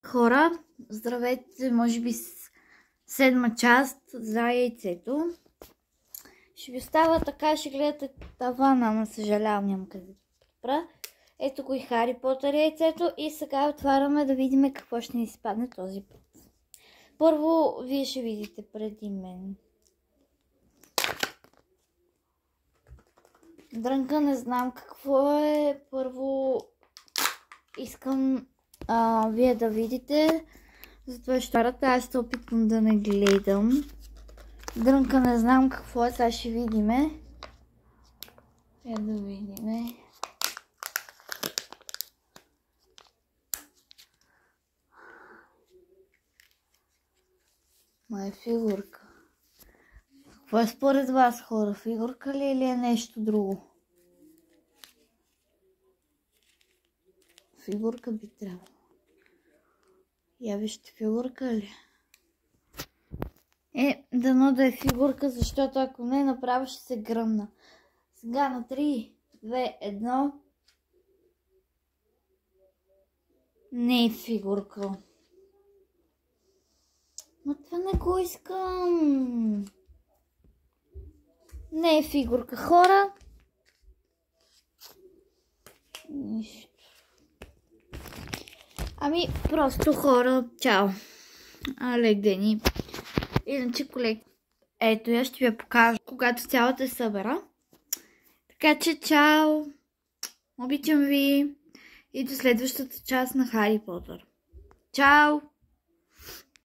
Хора, здравейте, може би с 7-ма част за яйцето. Ще ви остава така, ще гледате тавана, ама съжалявам, няма къде да спра. Ето го и Хари Потър яйцето и сега отваряме да видим какво ще ни изпадне този път. Първо, вие ще видите преди мен. Дрънка не знам какво е. Първо искам вие да видите. Затова ще варата. Аз ще опитвам да не гледам. Дрънка не знам какво е. Сега ще видиме. Да видиме. Моя фигурка. Какво е според вас, хора? Фигурка ли или е нещо друго? Фигурка би трябвало. Я вижте, фигурка ли? Дано да е фигурка, защото ако не, направо ще се гръмна. Сега на 3, 2, 1. Не е фигурка. Но това не го искам. Не е фигурка, хора. Нищо. Ами, просто хора, чао. Лек дени. Иначе, колеги, ето я ще ви я покажа, когато цялата събера. Така че, чао. Обичам ви. И до следващата част на Хари Потър. Чао!